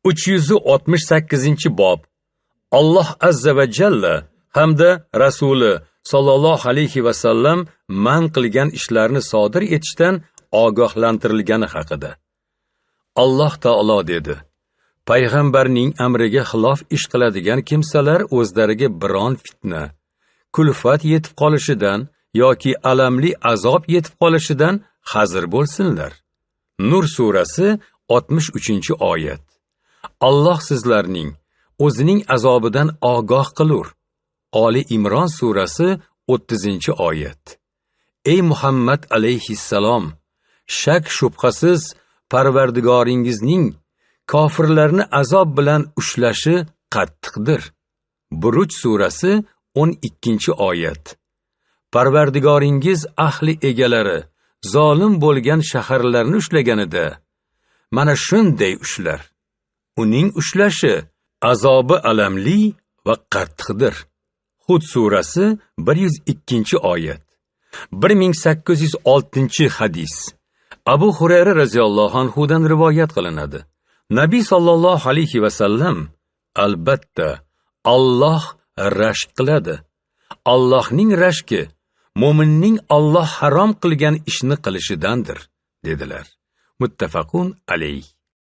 368-bob. Alloh azza va jalla hamda rasuli sallallohu alayhi va sallam man qilgan ishlarni sodir etishdan ogohlantirilgani haqida. Alloh taolo dedi: Payg'ambarning amriga xilof ish qiladigan kimsalar o'zlariga biron fitna, kulfat yetib qolishidan yoki alamli azob yetib qolishidan hazir bo'lsinlar. Nur surasi 63-oyat. Alloh sizlarning o'zining azobidan ogoh qilur. Oli Imron surasi 30-oyat. Ey Muhammad alayhissalom, shak shubhasiz Parvardigoringizning kofirlarni azob bilan ushlashi qattiqdir. Buruj surasi 12-oyat. Parvardigoringiz ahli egalari zolim bo'lgan shaharlarni ushlaganida mana shunday ushlar. Uning ushlashi azobi alamli va qattiqdir. Hud surasi 102-oyat. 1806-hadis. Abu Hurayra radhiyallohu anhudan rivoyat qilinadi. Nabiy sallallohu alayhi va sallam: albatta Alloh rashk qiladi. Allohning rashki mo'minning Alloh harom qilgan ishni qilishidandir, dedilar. Muttafaqun alayh.